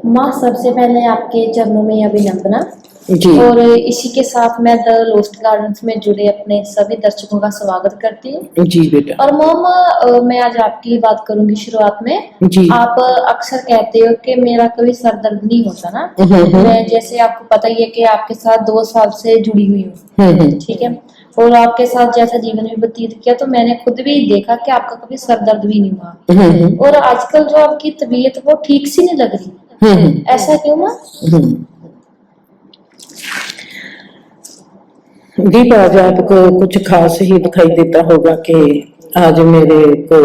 माँ, सबसे पहले आपके चरणों में अभिनंदना। जी और इसी के साथ मैं द लोस्ट गार्डन्स में जुड़े अपने सभी दर्शकों का स्वागत करती हूँ। जी बेटा। और मॉम, मैं आज आपकी ही बात करूंगी शुरुआत में। जी आप अक्सर कहते हो कि मेरा कभी सर दर्द नहीं होता ना। मैं जैसे आपको पता ही है कि आपके साथ 2 साल से जुड़ी हुई हूँ, ठीक है। और आपके साथ जैसा जीवन भी व्यतीत किया, तो मैंने खुद भी देखा कि आपका कभी सर दर्द भी नहीं हुआ। और आजकल जो आपकी तबीयत वो ठीक सी नहीं लग रही, ऐसा क्यों माँ? दीप, आज आपको कुछ खास ही दिखाई देता होगा कि आज मेरे को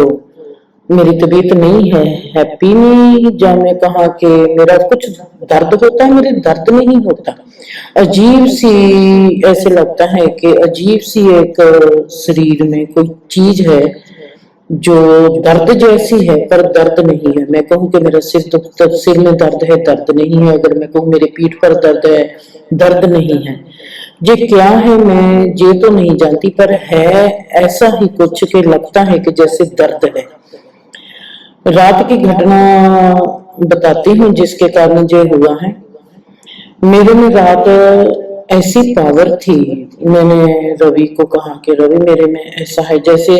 मेरी तबीयत नहीं है, हैप्पी नहीं, या मैं कहा कि मेरा कुछ दर्द होता है, मेरे दर्द नहीं होता। अजीब सी ऐसे लगता है कि अजीब सी एक शरीर में कोई चीज है जो दर्द जैसी है पर दर्द नहीं है। मैं कहूँ कि मेरा सिर दुखता, सिर में दर्द है, दर्द नहीं है। अगर मैं कहूँ मेरे पीठ पर दर्द है, दर्द नहीं है। ये क्या है मैं ये तो नहीं जानती, पर है ऐसा ही कुछ कि लगता है कि जैसे दर्द है। रात की घटना बताती हूँ जिसके कारण ये हुआ है। मेरे में रात ऐसी पावर थी, मैंने रवि को कहा कि रवि मेरे में ऐसा है, जैसे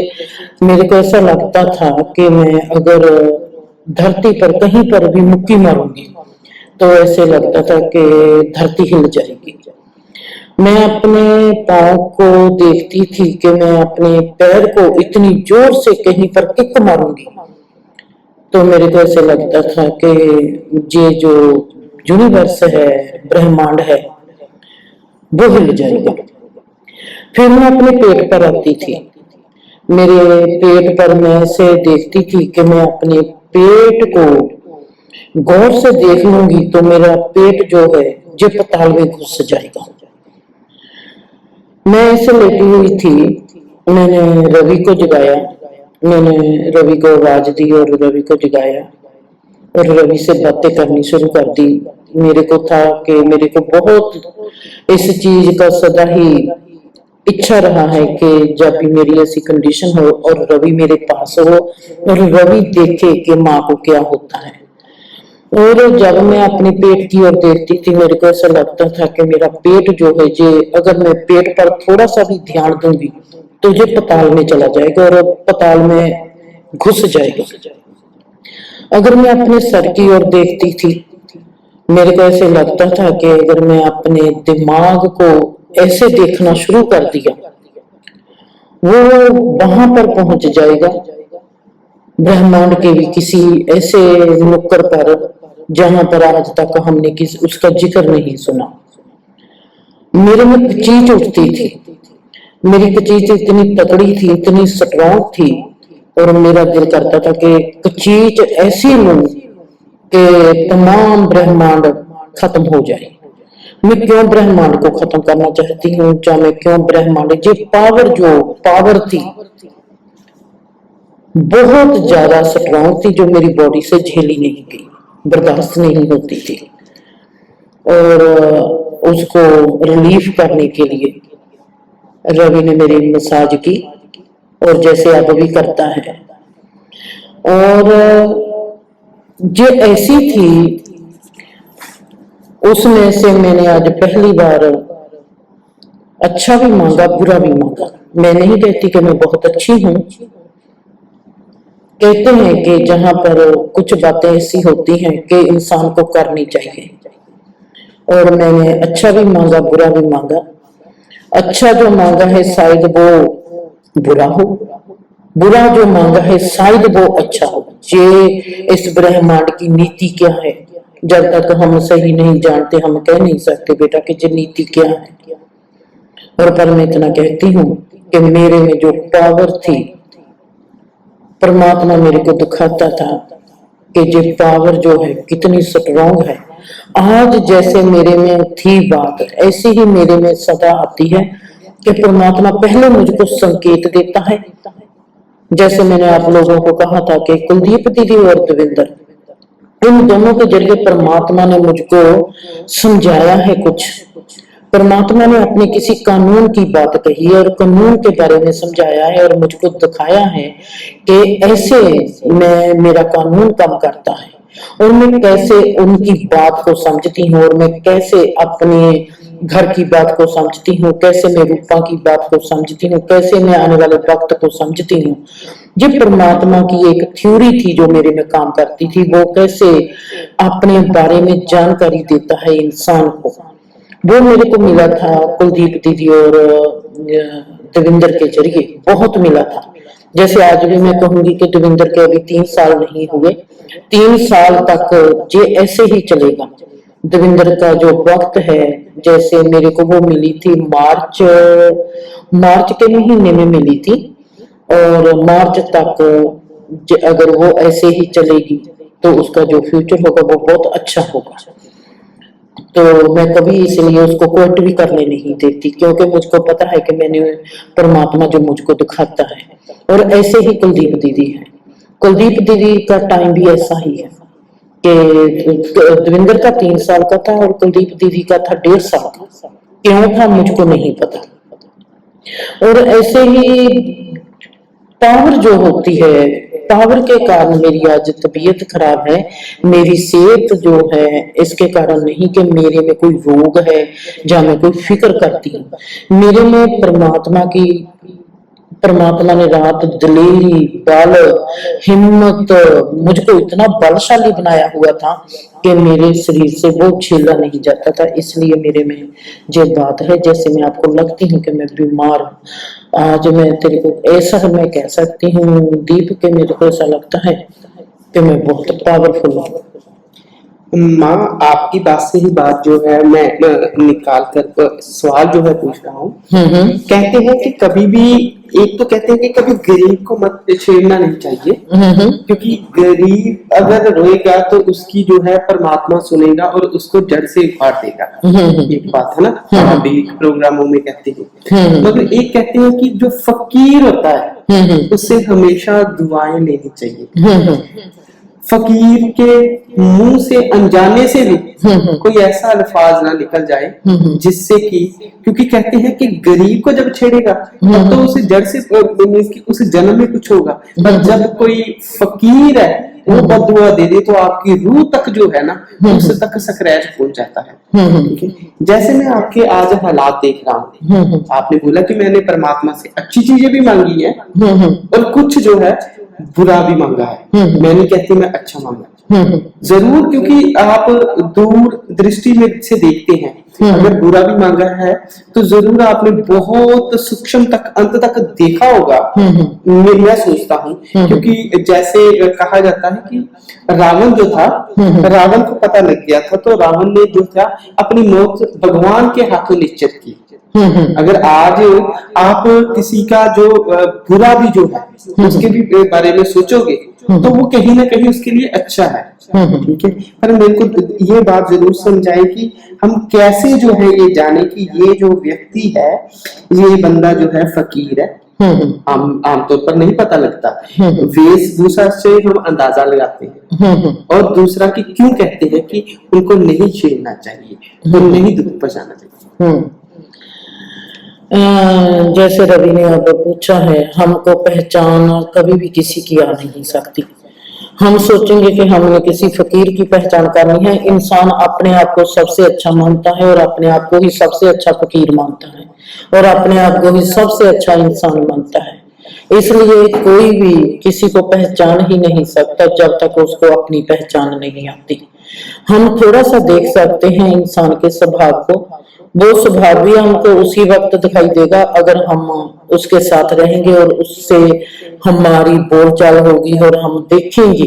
मेरे को ऐसा लगता था कि मैं अगर धरती पर कहीं पर भी मुक्की मारूंगी तो ऐसे लगता था कि धरती हिल जाएगी। मैं अपने पाँव को देखती थी कि मैं अपने पैर को इतनी जोर से कहीं पर किक मारूंगी तो मेरे को ऐसे लगता था कि ये जो यूनिवर्स है, ब्रह्मांड है, वो हिल जाएगा। फिर मैं अपने पेट पर आती थी, मेरे पेट पर मैं ऐसे देखती थी कि मैं अपने पेट को गौर से देख लूंगी तो मेरा पेट जो है ये पाताल में घुस जाएगा। मैं ऐसे लेटी हुई थी, मैंने रवि को जगाया, मैंने रवि को आवाज दी और रवि को जगाया और रवि से बातें करनी शुरू कर दी। मेरे को था कि मेरे को बहुत इस चीज का सदा ही इच्छा रहा है कि जब भी मेरी ऐसी कंडीशन हो और रवि मेरे पास हो और रवि देखे कि माँ को क्या होता है। और जब मैं अपने पेट की ओर देखती थी मेरे को ऐसा लगता था कि मेरा पेट जो है ये, अगर मैं पेट पर थोड़ा सा भी ध्यान दूंगी तो ये पाताल में चला जाएगा और पाताल में घुस जाएगा। अगर मैं अपने सर की ओर देखती थी मेरे को ऐसे लगता था कि अगर मैं अपने दिमाग को ऐसे देखना शुरू कर दिया वो वहां पर पहुंच जाएगा, ब्रह्मांड के भी किसी ऐसे नुक्कड़ पर जहां पर आज तक हमने किसी उसका जिक्र नहीं सुना। मेरे में कचीच उठती थी, मेरी कचीच इतनी तगड़ी थी, इतनी स्ट्रॉन्ग थी और मेरा दिल करता था कि कचीच ऐसी लूं कि तमाम ब्रह्मांड खत्म हो जाए। मैं क्यों ब्रह्मांड को खत्म करना चाहती हूँ, या मैं क्यों ब्रह्मांड, ये पावर जो पावर थी बहुत ज्यादा स्ट्रॉन्ग थी जो मेरी बॉडी से झेली नहीं गई, बर्दाश्त नहीं होती थी। और उसको रिलीफ करने के लिए रवि ने मेरी मसाज की और जैसे अब भी करता है। और जो ऐसी थी उसमें से मैंने आज पहली बार अच्छा भी मांगा, बुरा भी मांगा। मैं नहीं कहती कि मैं बहुत अच्छी हूँ, कहते हैं कि जहां पर कुछ बातें ऐसी होती हैं कि इंसान को करनी चाहिए, और मैंने अच्छा भी मांगा, बुरा भी मांगा। अच्छा जो मांगा है शायद वो बुरा हो, बुरा जो मांगा है शायद वो अच्छा हो। ये इस ब्रह्मांड की नीति क्या है, जब तक हम सही नहीं जानते हम कह नहीं सकते बेटा कि ये नीति क्या है। और पर मैं इतना कहती हूँ कि मेरे में जो पावर थी, परमात्मा मेरे को दिखाता था कि ये पावर जो है कितनी स्ट्रॉन्ग है। आज जैसे मेरे में थी बात, ऐसे ही मेरे में सदा आती है कि परमात्मा पहले मुझको संकेत देता है। जैसे मैंने आप लोगों को कहा था कि कुलदीप दीदी और देविंदर, इन दोनों के जरिए परमात्मा ने मुझको समझाया है कुछ। परमात्मा ने अपने किसी कानून की बात कही है और कानून के बारे में समझाया है और मुझको दिखाया है कि ऐसे मैं मेरा कानून काम करता है। और मैं कैसे उनकी बात को समझती हूँ, और मैं कैसे अपने घर की बात को समझती हूँ, कैसे मैं रूपा की बात को समझती हूँ, कैसे मैं आने वाले वक्त को समझती हूँ। ये परमात्मा की एक थ्योरी थी जो मेरे में काम करती थी। वो कैसे अपने बारे में जानकारी देता है इंसान को, वो मेरे को मिला था कुलदीप दीदी और देविंदर के जरिए, बहुत मिला था। जैसे आज भी मैं कहूंगी कि देविंदर के अभी 3 साल नहीं हुए, 3 साल तक ये ऐसे ही चलेगा। देविंदर का जो वक्त है, जैसे मेरे को वो मिली थी मार्च के महीने में मिली थी, और मार्च तक अगर वो ऐसे ही चलेगी तो उसका जो फ्यूचर होगा वो बहुत अच्छा होगा। तो मैं कभी इसलिए उसको क्विट भी करने नहीं देती, क्योंकि मुझको पता है कि मैंने परमात्मा जो मुझको दिखाता है। और ऐसे ही कुलदीप दीदी है, कुलदीप दीदी का टाइम भी ऐसा ही है कि देविंदर का 3 साल का था और कुलदीप दीदी का था 1.5 साल का। क्यों था मुझको नहीं पता। और ऐसे ही पावर जो होती है, पावर के कारण मेरी आज तबीयत खराब है, मेरी सेहत जो है इसके कारण नहीं कि मेरे में कोई रोग है या मैं कोई फिक्र करती हूँ। मेरे में परमात्मा ने रात दिलेरी, बल, हिम्मत, मुझको इतना बलशाली बनाया हुआ था कि मेरे शरीर से वो झेला नहीं जाता था। इसलिए मेरे में ये बात है, जैसे मैं आपको लगती हूँ कि मैं बीमार हूँ। आज मैं तेरे को ऐसा मैं कह सकती हूँ दीप के मेरे को ऐसा लगता है कि मैं बहुत पावरफुल हूँ। माँ, आपकी बात से ही बात जो है मैं निकाल कर सवाल जो है पूछ रहा हूँ। कहते हैं कि कभी भी, एक तो कहते हैं कि कभी गरीब को मत छेड़ना नहीं चाहिए, क्योंकि गरीब अगर रोएगा तो उसकी जो है परमात्मा सुनेगा और उसको जड़ से उखाड़ देगा। एक बात है ना, अभी प्रोग्रामों में कहते हैं। मगर एक कहते हैं कि जो फकीर होता है उससे हमेशा दुआएं लेनी चाहिए। फकीर के मुंह से अनजाने से भी कोई ऐसा अल्फाज ना निकल जाए जिससे कि, क्योंकि कहते हैं कि गरीब को जब छेड़ेगा तब तो उसे जड़ से उस जन्म में कुछ होगा, पर जब कोई फकीर है वो बददुआ दे दे तो आपकी रूह तक जो है ना उस तक स्क्रैच पहुंच जाता है। जैसे मैं आपके आज हालात देख रहा हूँ, आपने बोला कि मैंने परमात्मा से अच्छी चीजें भी मांगी है और कुछ जो है बुरा भी मांगा है। मैं नहीं कहती मैं अच्छा मांगा जरूर, क्योंकि आप दूर दृष्टि में से देखते हैं। अगर बुरा भी मांगा है तो जरूर आपने बहुत सूक्ष्म तक अंत तक देखा होगा, मैं सोचता हूँ। क्योंकि जैसे कहा जाता है कि रावण जो था, रावण को पता लग गया था, तो रावण ने जो था अपनी मौत भगवान के हाथों निश्चित की। अगर आज आप किसी का जो बुरा भी जो है उसके भी बारे में सोचोगे तो वो कहीं ना कहीं उसके लिए अच्छा है, ठीक है। पर मेरे को ये बात जरूर समझाए कि हम कैसे जो है ये जाने कि ये जो व्यक्ति है, ये बंदा जो है फकीर है। आमतौर पर नहीं पता लगता, वेशभूषा से हम अंदाजा लगाते हैं। और दूसरा कि क्यों कहते हैं कि उनको नहीं छेड़ना चाहिए, उनको नहीं दुख पहुंचाना चाहिए। जैसे रवि ने अब पूछा है, हमको पहचान कभी भी किसी की आ नहीं सकती। हम सोचेंगे कि हमने किसी फकीर की पहचान करनी है। इंसान अपने आप को सबसे अच्छा मानता है और अपने आप को ही सबसे अच्छा फकीर मानता है और अपने आप को ही सबसे अच्छा इंसान मानता है। इसलिए कोई भी किसी को पहचान ही नहीं सकता जब तक उसको अपनी पहचान नहीं आती। हम थोड़ा सा देख सकते हैं इंसान के स्वभाव को, वो स्वभाव भी हमको उसी वक्त दिखाई देगा अगर हम उसके साथ रहेंगे और उससे हमारी बोलचाल होगी और हम देखेंगे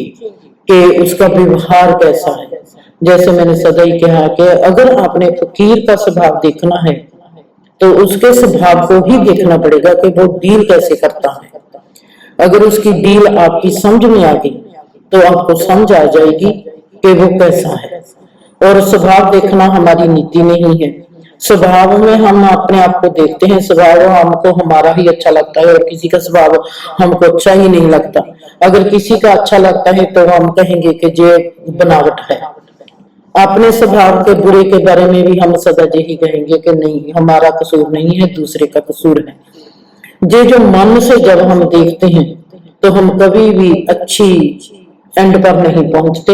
कि उसका व्यवहार कैसा है। जैसे मैंने सदा ही कहा कि अगर आपने फकीर का स्वभाव देखना है तो उसके स्वभाव को ही देखना पड़ेगा कि वो डील कैसे करता है। अगर उसकी डील आपकी समझ में आ गई तो आपको समझ आ जाएगी कि वो कैसा है। और स्वभाव देखना हमारी नीति नहीं है। स्वभाव में हम अपने आप को देखते हैं, स्वभाव हमको हमारा ही अच्छा लगता है और किसी का स्वभाव हमको अच्छा ही नहीं लगता। अगर किसी का अच्छा लगता है तो हम कहेंगे कि ये बनावट है। अपने स्वभाव के बुरे के बारे में भी हम सदा यही कहेंगे कि नहीं, हमारा कसूर नहीं है, दूसरे का कसूर है। ये जो मन से जब हम देखते हैं तो हम कभी भी अच्छी एंड पर नहीं पहुंचते।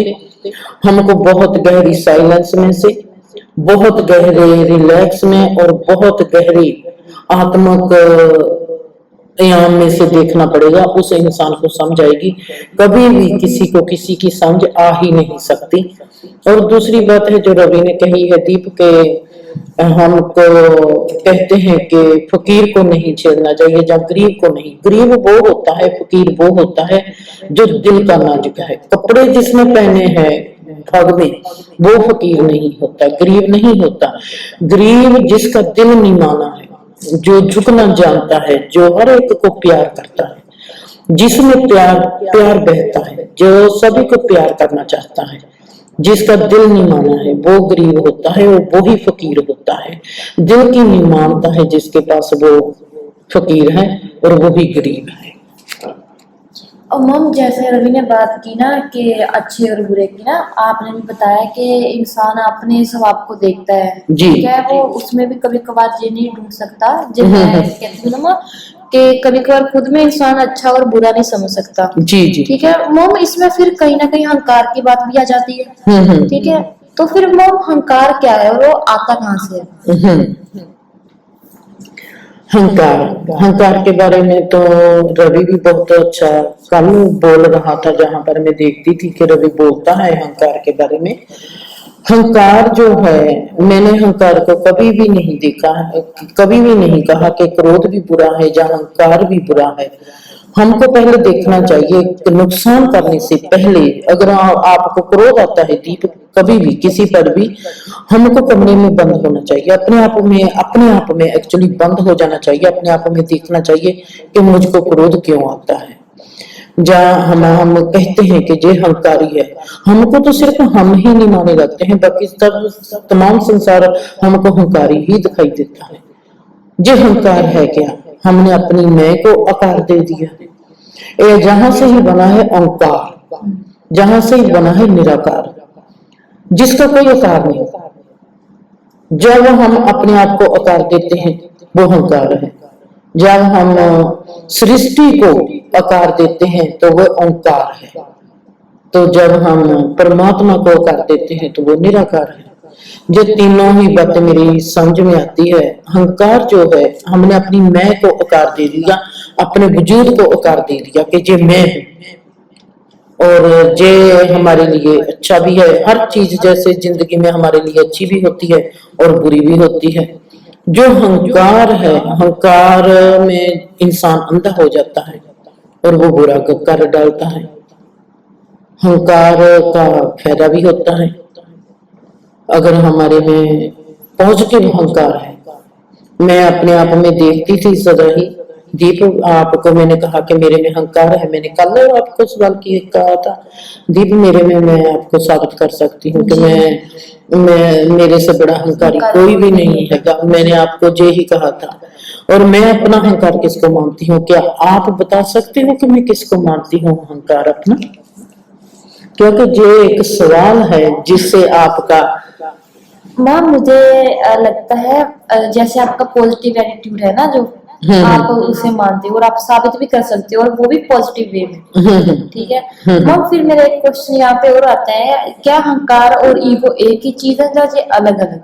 हमको बहुत गहरी साइलेंस में से, बहुत गहरे रिलैक्स में और बहुत गहरी आत्मक आयाम में से देखना पड़ेगा। उस इंसान को समझ आएगी। कभी भी किसी को किसी की समझ आ ही नहीं सकती। और दूसरी बात है जो रवि ने कही है दीप के, हमको कहते हैं कि फकीर को नहीं छेड़ना चाहिए या गरीब को नहीं। गरीब वो होता है, फकीर वो होता है जो दिल का नाजुक है। कपड़े जिसने पहने हैं ठग में, वो फकीर नहीं होता, गरीब नहीं होता। गरीब जिसका दिल नहीं माना है, जो झुकना जानता है, जो हर एक को प्यार करता है, जिसमें प्यार प्यार बहता है, जो सभी को प्यार करना चाहता है, जिसका दिल नहीं माना है, वो गरीब होता है और वो ही फकीर होता है। दिल की नहीं मानता है जिसके पास, वो फकीर है और वो ही गरीब है। और मम जैसे रवि ने बात की ना कि अच्छे और बुरे की ना, आपने भी बताया कि इंसान अपने स्वभाव को देखता है। जी। क्या है वो उसमें भी कभी कभार ये नहीं ढूंढ सकता, जो मैं कहती हूँ ना कि कभी कभार खुद में इंसान अच्छा और बुरा नहीं समझ सकता। जी जी। ठीक है मम, इसमें फिर कहीं ना कहीं अहंकार की बात भी आ जाती है। ठीक है, तो फिर मम अहंकार क्या है और वो आता कहाँ से है? अहंकार के बारे में तो रवि भी बहुत अच्छा कल बोल रहा था, जहां पर मैं देखती थी कि रवि बोलता है अहंकार के बारे में। अहंकार जो है, मैंने अहंकार को कभी भी नहीं देखा है, कभी भी नहीं कहा कि क्रोध भी बुरा है या अहंकार भी बुरा है। हमको पहले देखना चाहिए कि नुकसान करने से पहले, अगर आपको क्रोध आता है दीप कभी भी किसी पर भी, हमको कमरे में बंद होना चाहिए, अपने आप में एक्चुअली बंद हो जाना चाहिए, अपने आप में देखना चाहिए कि मुझको क्रोध क्यों आता है। जहाँ हम कहते हैं कि ये हंकारी है, हमको तो सिर्फ हम ही नहीं माने लगते हैं, बाकी सब तमाम संसार हमको हंकारी ही दिखाई देता है। ये हंकार है क्या? हमने अपनी मैं को आकार दे दिया। ये जहां से ही बना है ओंकार, जहां से ही बना है निराकार, जिसका कोई आकार नहीं। जब हम अपने आप को आकार देते हैं वो अहंकार है, जब हम सृष्टि को आकार देते हैं तो वो ओंकार है, तो जब हम परमात्मा को आकार देते हैं तो वो निराकार है। जो तीनों ही बातें मेरी समझ में आती है। अहंकार जो है, हमने अपनी मैं को आकार दे दिया, अपने वजूद को आकार दे दिया कि ये मैं हूं और ये हमारे लिए अच्छा भी है। हर चीज जैसे जिंदगी में हमारे लिए अच्छी भी होती है और बुरी भी होती है। जो अहंकार है, अहंकार में इंसान अंधा हो जाता है और वो बुरा कर डालता है। अहंकार का फायदा भी होता है अगर हमारे में पॉजिटिव अहंकार है। मैं अपने आप में देखती थी सदा ही दीप, आपको मैंने कहा कि मेरे में अहंकार है, मैंने कल आपको सवाल कहा था दीप, मेरे में मैं आपको साबित कर सकती हूँ कि मैं मेरे से बड़ा अहंकारी कोई भी नहीं है। मैंने आपको ये ही कहा था। और मैं अपना अहंकार किसको मानती हूँ? क्या आप बता सकते हो कि मैं किसको मानती हूँ अहंकार अपना? क्योंकि ये एक सवाल है जिससे आपका मैम मुझे लगता है जैसे आपका पॉजिटिव एटीट्यूड है ना, जो आप उसे मानते हो और आप साबित भी कर सकते हो, और वो भी पॉजिटिव वे में। ठीक है मैम, फिर मेरा एक क्वेश्चन यहाँ पे और आता है, क्या अहंकार और ईगो एक ही चीज है या ये अलग अलग?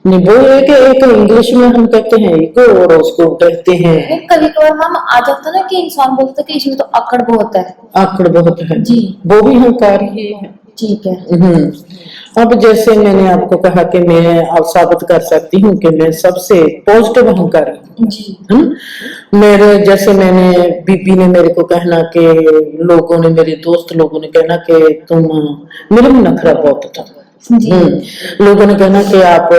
नहीं, वो एक इंग्लिश में हम कहते हैं ईगो और उसको कहते हैं। कभी कभार हम आ जाता ना कि इंसान बोलता है कि इसमें तो अकड़ बहुत है। आकड़ बहुत है जी, वो भी अहंकार ही है। ठीक है। अब जैसे मैंने आपको कहा कि मैं आप साबित कर सकती हूँ कि मैं सबसे पॉजिटिव अहंकारी हूँ जी। मेरे जैसे मैंने बीबी ने मेरे को कहना कि लोगों ने, मेरे दोस्त लोगों ने कहना कि तुम, मेरे में नखरा बहुत था। लोगों ने कहना कि आप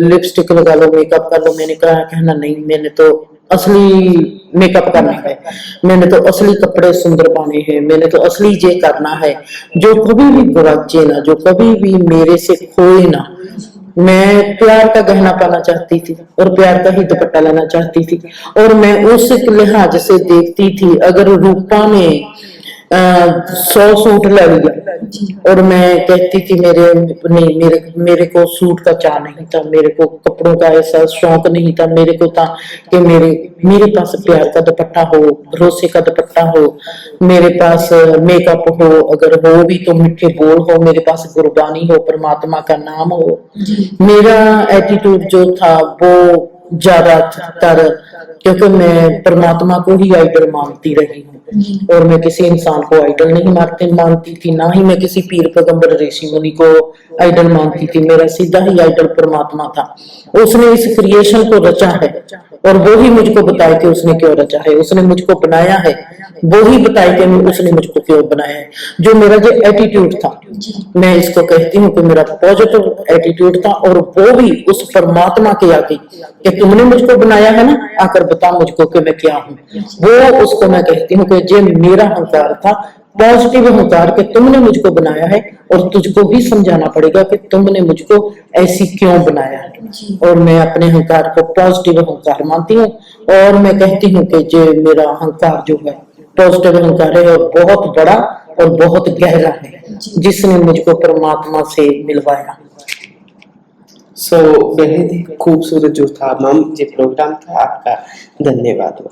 लिपस्टिक लगा लो, मेकअप कर लो। मैंने कहना नहीं, मैंने तो असली मेकअप करना है, मैंने तो असली कपड़े सुंदर पाने हैं, मैंने तो असली ये करना है जो कभी भी गुवाचे ना, जो कभी भी मेरे से खोए ना। मैं प्यार का गहना पाना चाहती थी और प्यार का ही दुपट्टा लेना चाहती थी, और मैं उस लिहाज से देखती थी। अगर रूपा ने 100 सूट ले लिया और मैं कहती थी मेरे को सूट का चाह नहीं था, मेरे को कपड़ों का ऐसा शौक नहीं था, मेरे को था कि मेरे पास प्यार का दुपट्टा हो, भरोसे का दुपट्टा हो, मेरे पास मेकअप हो, अगर हो भी तो मीठे बोल हो, मेरे पास गुरबानी हो, परमात्मा का नाम हो। मेरा एटीट्यूड जो था वो ज्यादातर, क्योंकि मैं परमात्मा को ही आइडल मानती रही हूँ और मैं किसी इंसान को आइडल नहीं मानती थी, ना ही मैं किसी पीर पैगंबर ऋषि मुनि को आइडल मानती थी। मेरा सीधा ही आइडल परमात्मा था। उसने इस क्रिएशन को रचा है और वो ही मुझको बताए कि उसने क्यों रचा है, उसने मुझको बनाया है, वो ही बताए कि उसने मुझको क्यों बनाया है। जो मेरा जो एटीट्यूड था, मैं इसको कहती हूँ कि मेरा पॉजिटिव एटीट्यूड था, और वो भी उस परमात्मा के आगे कि तुमने मुझको बनाया है ना, आकर बता मुझको कि मैं क्या हूँ। वो उसको मैं कहती हूँ कि ये मेरा अहंकार था, पॉजिटिव अहंकार कि तुमने मुझको बनाया है और तुझको भी समझाना पड़ेगा कि तुमने मुझको ऐसी क्यों बनाया है। और मैं अपने अहंकार को पॉजिटिव अहंकार मानती हूँ और मैं कहती हूँ कि ये मेरा अहंकार जो है पॉजिटिव अहंकार है और बहुत बड़ा और बहुत गहरा है, जिसने मुझको परमात्मा से मिलवाया। सो बेहद ही खूबसूरत जो था मैम ये प्रोग्राम था, आपका धन्यवाद।